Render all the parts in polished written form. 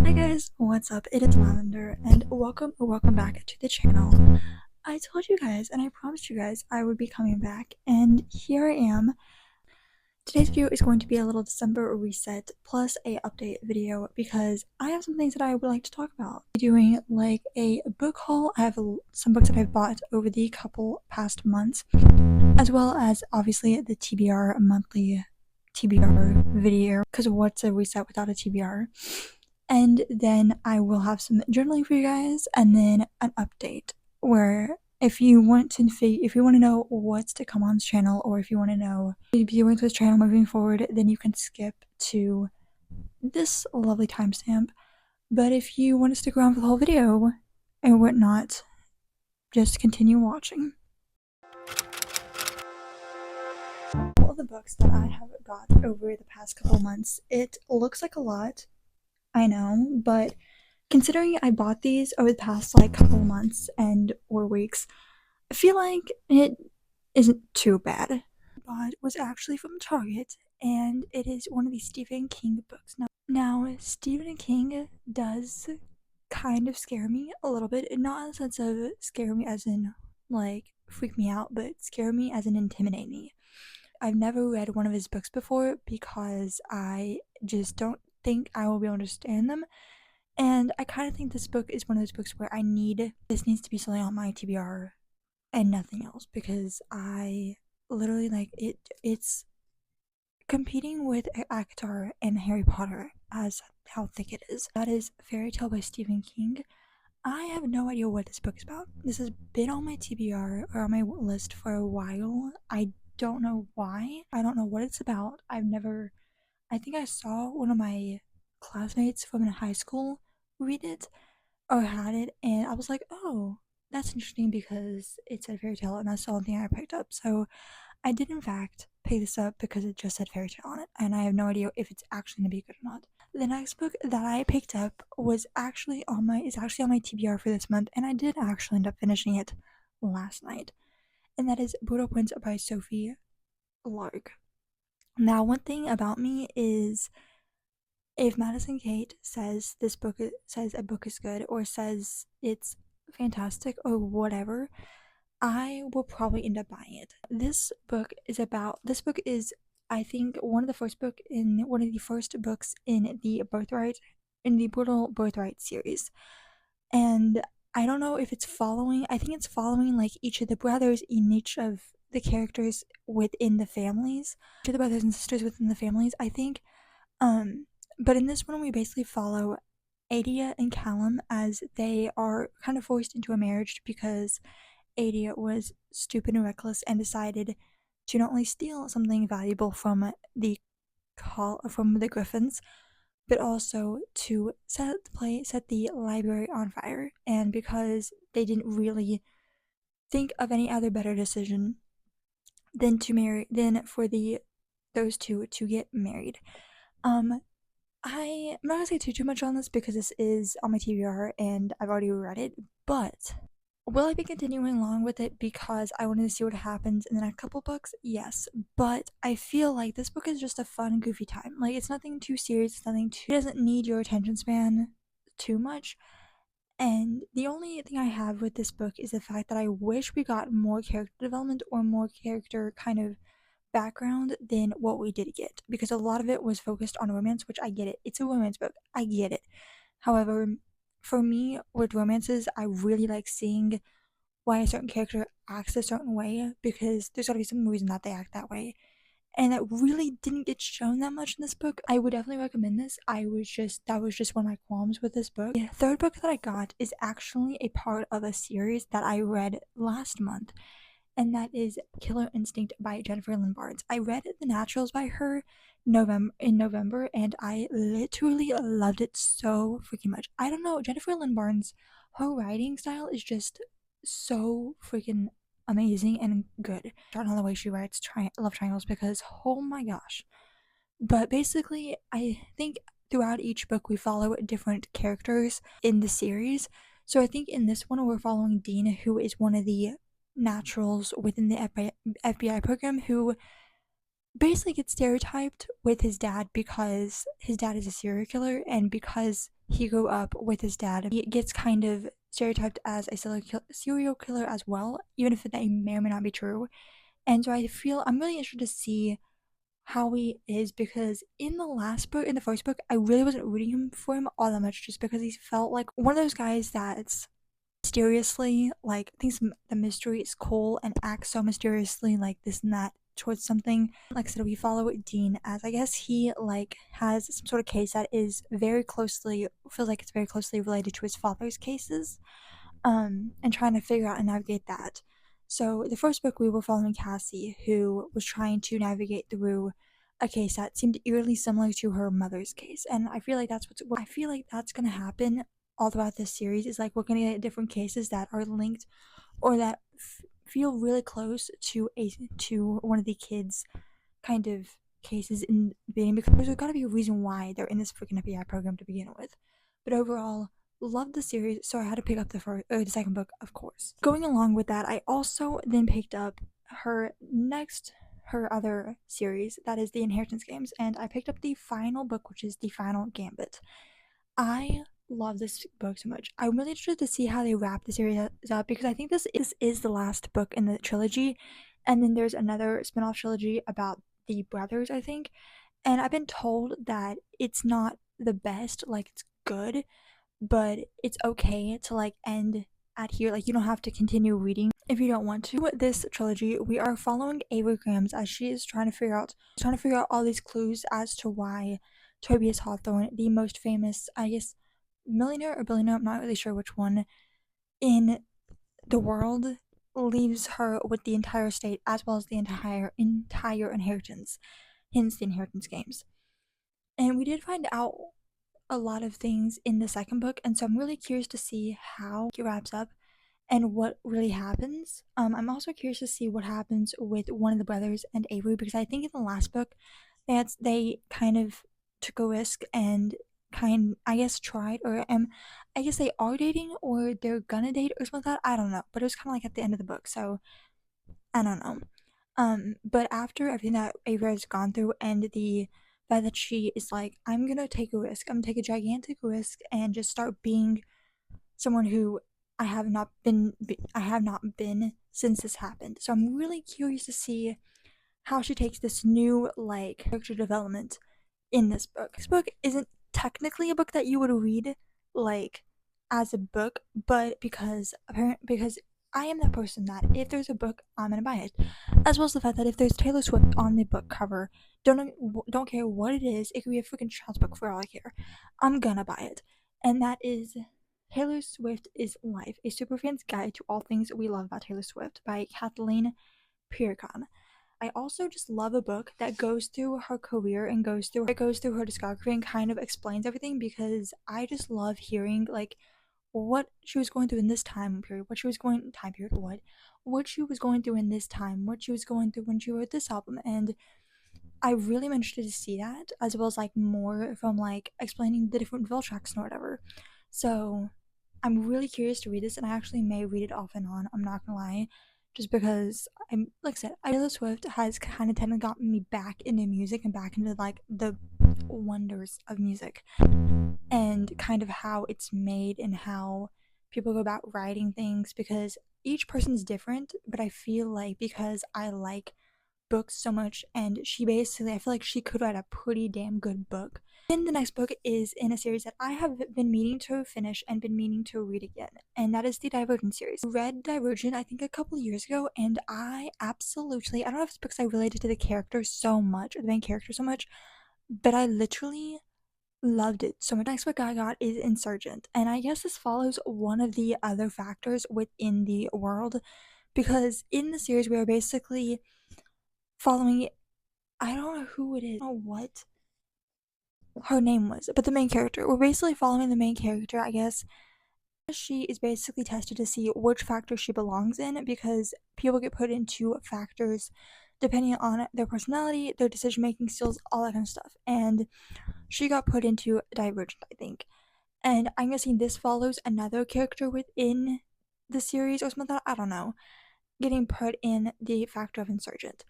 Hi guys, what's up? It is Lavender and welcome back to the channel. I told you guys and I promised you guys I would be coming back, and here I am. Today's video is going to be a little December reset plus a update video because I have some things that I would like to talk about. Doing like a book haul. I have some books that I've bought over the couple past months, as well as obviously the TBR monthly TBR video, because what's a reset without a TBR? And then I will have some journaling for you guys, and then an update where if you want to know what's to come on this channel, or if you want to know viewing to this channel moving forward, then you can skip to this lovely timestamp. But if you want to stick around for the whole video and whatnot, just continue watching. All of the books that I have got over the past couple months, it looks like a lot, I know, but considering I bought these over the past like couple months or weeks, I feel like it isn't too bad. But was actually from Target, and it is one of the Stephen King books. Now Stephen King does kind of scare me a little bit, not in the sense of scare me as in like freak me out, but scare me as in intimidate me. I've never read one of his books before because I just don't think I will be able to understand them. And I kind of think this book is one of those books where this needs to be something on my TBR and nothing else, because I literally like it's competing with ACOTAR and Harry Potter as how thick it is. That is Fairy Tale by Stephen King. I have no idea what this book is about. This has been on my TBR or on my list for a while. I don't know why. I don't know what it's about. I think I saw one of my classmates from high school read it or had it, and I was like, oh, that's interesting because it's a fairy tale, and that's the only thing I picked up. So I did in fact pick this up because it just said fairy tale on it, and I have no idea if it's actually gonna be good or not. The next book that I picked up is actually on my TBR for this month, and I did actually end up finishing it last night, and that is Brutal Prince by Sophie Lark. Now, one thing about me is, if Madison Kate says a book is good, or says it's fantastic or whatever, I will probably end up buying it. This book is I think one of the first books in the Brutal Birthright series. And I don't know if it's following, I think it's following like each of the brothers in each of the characters within the families, each of the brothers and sisters within the families, I think. But in this one, we basically follow Adia and Callum as they are kind of forced into a marriage because Adia was stupid and reckless and decided to not only steal something valuable from the Griffins, but also to set the library on fire. And because they didn't really think of any other better decision than for those two to get married. I'm not gonna say too much on this because this is on my TBR and I've already read it, but will I be continuing along with it because I wanted to see what happens in the next couple books? Yes, but I feel like this book is just a fun, goofy time. Like, it's nothing too serious, it doesn't need your attention span too much. And the only thing I have with this book is the fact that I wish we got more character development or more character kind of background than what we did get, because a lot of it was focused on romance, which I get it. It's a romance book. I get it. However, for me, with romances, I really like seeing why a certain character acts a certain way, because there's gotta be some reason that they act that way. And that really didn't get shown that much in this book. I would definitely recommend this. That was just one of my qualms with this book. The third book that I got is actually a part of a series that I read last month, and that is Killer Instinct by Jennifer Lynn Barnes. I read The Naturals by her in November, and I literally loved it so freaking much. I don't know, Jennifer Lynn Barnes, her writing style is just so freaking amazing and good. I don't know the way she writes love triangles, because oh my gosh. But basically, I think throughout each book we follow different characters in the series. So I think in this one we're following Dean, who is one of the naturals within the FBI program, who basically gets stereotyped with his dad because his dad is a serial killer, and because he grew up with his dad. He gets kind of stereotyped as a serial killer as well, even if that may or may not be true. And so I feel I'm really interested to see how he is, because in the first book, I really wasn't rooting for him all that much, just because he felt like one of those guys that's mysteriously like thinks the mystery is cool and acts so mysteriously like this and that towards something. Like I said, we follow Dean as, I guess, he like has some sort of case that is feels like it's very closely related to his father's cases, and trying to figure out and navigate that. So the first book, we were following Cassie, who was trying to navigate through a case that seemed eerily similar to her mother's case, and I feel like I feel like that's gonna happen all throughout this series. Is like we're gonna get different cases that are linked or that feel really close to one of the kids' kind of cases in the beginning, because there's got to be a reason why they're in this freaking FBI program to begin with. But overall, loved the series, so I had to pick up the second book, of course. Going along with that, I also then picked up her other series, that is the Inheritance Games, and I picked up the final book, which is The Final Gambit. I love this book so much. I'm really interested to see how they wrap the series up, because I think this is the last book in the trilogy, and then there's another spin-off trilogy about the brothers, I think. And I've been told that it's not the best, like it's good, but it's okay to like end at here. Like you don't have to continue reading if you don't want to. With this trilogy, we are following Avery Grahams as she is trying to figure out all these clues as to why Tobias Hawthorne, the most famous, I guess, millionaire or billionaire, I'm not really sure which one, in the world, leaves her with the entire estate as well as the entire inheritance, hence the Inheritance Games. And we did find out a lot of things in the second book, and so I'm really curious to see how it wraps up and what really happens. I'm also curious to see what happens with one of the brothers and Avery, because I think in the last book they kind of took a risk and I guess tried, or I guess they are dating or they're gonna date or something like that. I don't know, but it was kind of like at the end of the book, so I don't know. But after everything that Avery has gone through and the fact that she is like, I'm gonna take a risk, I'm gonna take a gigantic risk and just start being someone who I have not been since this happened. So I'm really curious to see how she takes this new like character development in this book. This book isn't technically a book that you would read like as a book, but because I am that person that if there's a book, I'm gonna buy it. As well as the fact that if there's Taylor Swift on the book cover, don't care what it is. It could be a freaking child's book for all I care. I'm gonna buy it, and that is Taylor Swift is Life: A Superfan's Guide to All Things We Love About Taylor Swift by Kathleen Pircon. I also just love a book that goes through her career and goes through her discography and kind of explains everything, because I just love hearing like what she was going through in this time period, what she was going through in this time, what she was going through when she wrote this album, and I really am interested to see that, as well as like more from like explaining the different Ville tracks and whatever. So I'm really curious to read this, and I actually may read it off and on. I'm not gonna lie, just because I'm like I said, Taylor Swift has kind of tended gotten me back into music and back into like the wonders of music and kind of how it's made and how people go about writing things, because each person's different. But I feel like because I like books so much, and I feel like she could write a pretty damn good book. And the next book is in a series that I have been meaning to finish and been meaning to read again, and that is the Divergent series. I read Divergent I think a couple years ago, and I don't know if it's because I related to the character so much, or the main character so much, but I literally loved it so much. Next book I got is Insurgent, and I guess this follows one of the other factors within the world, because in the series we are basically following, I don't know who it is, I don't know what her name was, but the main character. We're basically following the main character, I guess. She is basically tested to see which factor she belongs in, because people get put into factors depending on their personality, their decision making skills, all that kind of stuff. And she got put into Divergent, I think. And I'm guessing this follows another character within the series or something like that. I don't know. Getting put in the factor of Insurgent.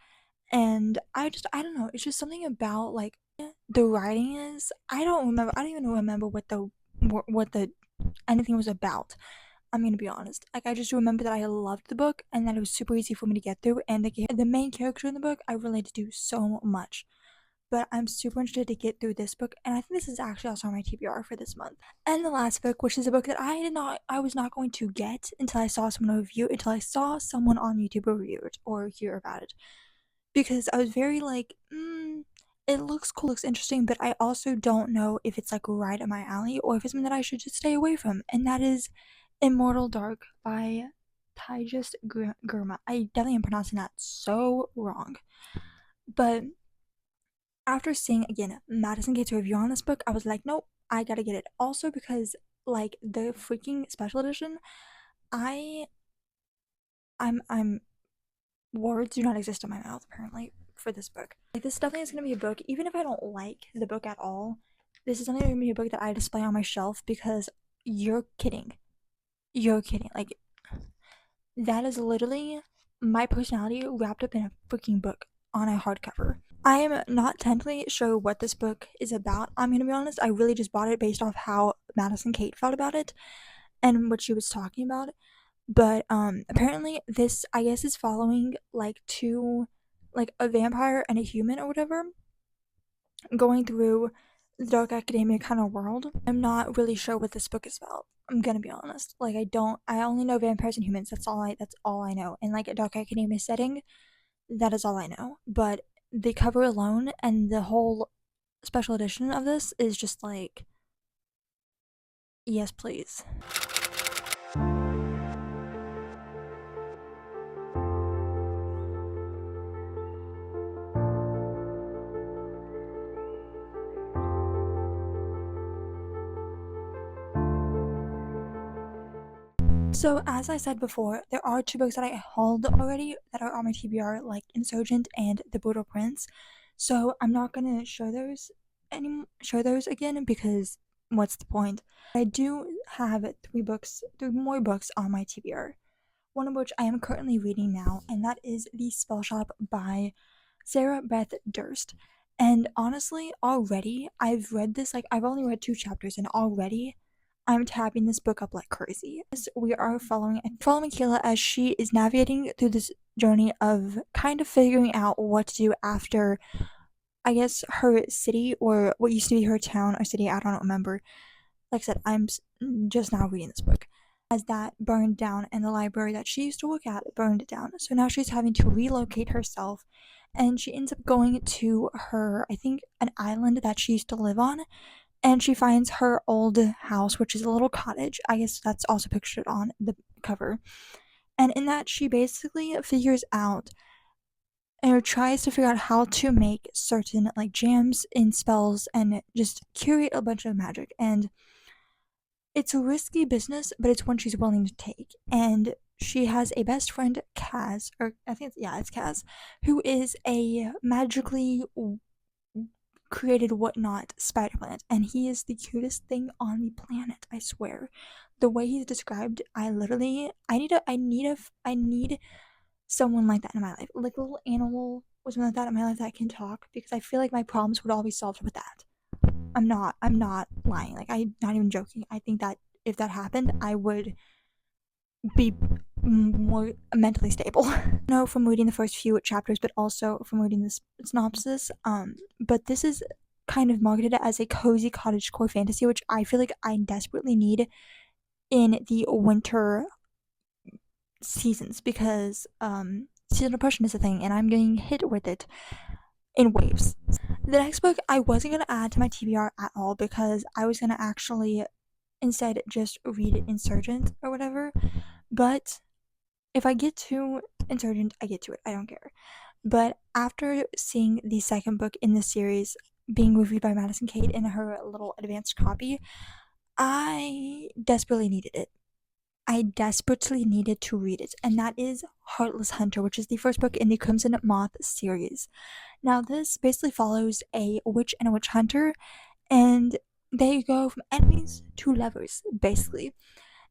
And I don't know, it's just something about like the writing is, I don't even remember what the what the anything was about. I'm gonna be honest. Like, I just remember that I loved the book and that it was super easy for me to get through, and the main character in the book I related to so much. But I'm super interested to get through this book, and I think this is actually also on my TBR for this month. And the last book, which is a book that I was not going to get until I saw until I saw someone on YouTube review it or hear about it, because I was very like, it looks cool, looks interesting, but I also don't know if it's like right up my alley or if it's something that I should just stay away from, and that is Immortal Dark by Taijus Gurma. I definitely am pronouncing that so wrong, but after seeing again Madison Gate's review on this book, I was like, nope, I gotta get it. Also because like the freaking special edition, I I'm words do not exist in my mouth apparently for this book. Like, this definitely is gonna be a book, even if I don't like the book at all. This is definitely gonna be a book that I display on my shelf because you're kidding. You're kidding. Like, that is literally my personality wrapped up in a freaking book on a hardcover. I am not technically sure what this book is about. I'm gonna be honest, I really just bought it based off how Madison Kate felt about it and what she was talking about. But apparently this, I guess, is following like two, like a vampire and a human or whatever, going through the dark academia kind of world. I'm not really sure what this book is about. I'm gonna be honest. Like, I only know vampires and humans. That's all I know. And like a dark academia setting, that is all I know. But the cover alone and the whole special edition of this is just like, yes, please. So, as I said before, there are two books that I hauled already that are on my TBR, like Insurgent and The Brutal Prince. So, I'm not gonna show those again because what's the point? I do have three more books on my TBR. One of which I am currently reading now, and that is The Spell Shop by Sarah Beth Durst. And honestly, already I've read this, like, I've only read 2 chapters, and already I'm tapping this book up like crazy. We are following Kayla as she is navigating through this journey of kind of figuring out what to do after, I guess, her city, or what used to be her town or city, I don't remember. Like I said, I'm just now reading this book. As that burned down, and the library that she used to work at burned down. So now she's having to relocate herself, and she ends up going to her, I think, an island that she used to live on, and she finds her old house, which is a little cottage. I guess that's also pictured on the cover. And in that, she basically figures out or tries to figure out how to make certain like jams and spells and just curate a bunch of magic. And it's a risky business, but it's one she's willing to take. And she has a best friend, Kaz, or I think it's Kaz, who is a magically created whatnot spider plant, and he is the cutest thing on the planet, I swear. The way he's described, I need someone like that in my life, like a little animal or something like that in my life that can talk, because I feel like my problems would all be solved with that. I'm not lying, like, I'm not even joking. I think that if that happened, I would be more mentally stable. No, from reading the first few chapters, but also from reading this synopsis. But this is kind of marketed as a cozy cottagecore fantasy, which I feel like I desperately need in the winter seasons, because seasonal depression is a thing, and I'm getting hit with it in waves. The next book I wasn't gonna add to my TBR at all because I was gonna actually instead just read Insurgent or whatever. But if I get to Insurgent, I get to it. I don't care. But after seeing the second book in the series being reviewed by Madison Kate in her little advanced copy, I desperately needed it. I desperately needed to read it, and that is Heartless Hunter, which is the first book in the Crimson Moth series. Now, this basically follows a witch and a witch hunter, and they go from enemies to lovers, basically.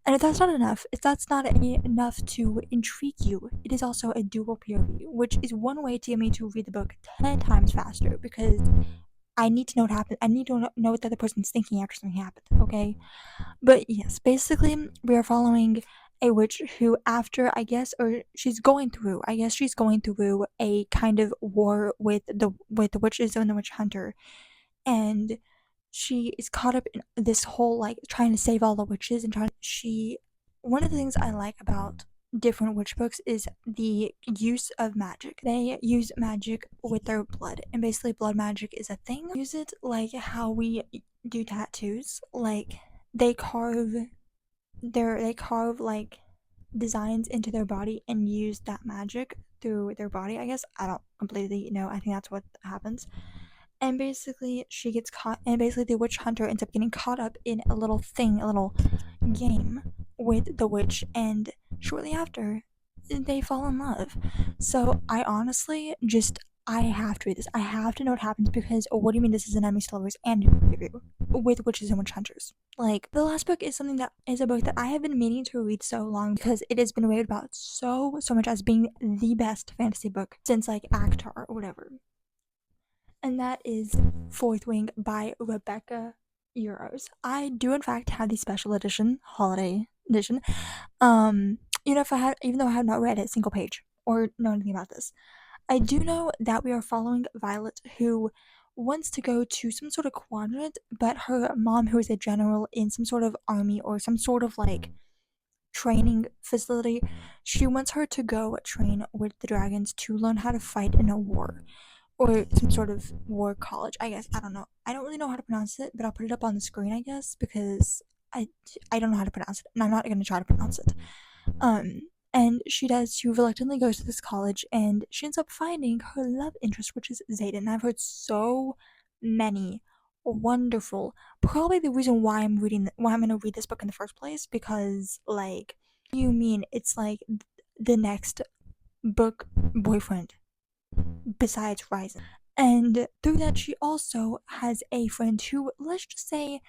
And if that's not enough, enough to intrigue you, it is also a dual POV, which is one way to get me to read the book 10 times faster, because I need to know what happened. I need to know what the other person's thinking after something happened, okay? But yes, basically, we are following a witch who, after I guess she's going through a kind of war with the witches and the witch hunter, and she is caught up in this whole like trying to save all the witches and trying. She One of the things I like about different witch books is the use of magic. They use magic with their blood, and basically blood magic is a thing. Use it like how we do tattoos. Like they carve they carve like designs into their body and use that magic through their body. I guess I don't completely know. I think that's what happens. And basically she gets caught, and basically the witch hunter ends up getting caught up in a little thing, a little game with the witch, and shortly after they fall in love. So I honestly just I have to read this. I have to know what happens, because what do you mean this is an enemies to lovers and review with witches and witch hunters? Like, the last book is something that is a book that I have been meaning to read so long, because it has been raved about so much as being the best fantasy book since like ACOTAR or whatever, and that is Fourth Wing by Rebecca Euros. I do in fact have the special edition, holiday edition. Even though I have not read a single page or know anything about this, I do know that we are following Violet, who wants to go to some sort of quadrant, but her mom, who is a general in some sort of army or some sort of like training facility, she wants her to go train with the dragons to learn how to fight in a war, or some sort of war college, I guess. I don't know. I don't really know how to pronounce it, but I'll put it up on the screen, I guess, because I don't know how to pronounce it, and I'm not going to try to pronounce it. And she reluctantly goes to this college, and she ends up finding her love interest, which is Xaden. And I've heard so many wonderful, probably the reason why I'm gonna read this book in the first place, because like, you mean it's like the next book boyfriend besides Ryzen. And through that, she also has a friend who, let's just say,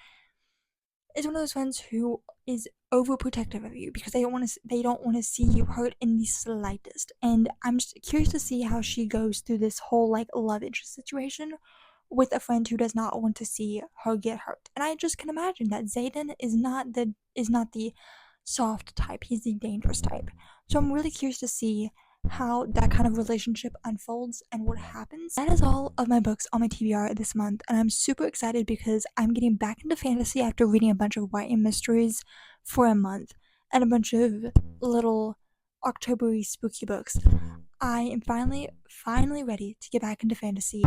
is one of those friends who is overprotective of you, because they don't want to see you hurt in the slightest. And I'm just curious to see how she goes through this whole like love interest situation with a friend who does not want to see her get hurt. And I just can imagine that Xaden is not the soft type, he's the dangerous type. So I'm really curious to see how that kind of relationship unfolds and what happens. That is all of my books on my TBR this month, and I'm super excited because I'm getting back into fantasy after reading a bunch of YA mysteries for a month and a bunch of little October-y spooky books. I am finally ready to get back into fantasy.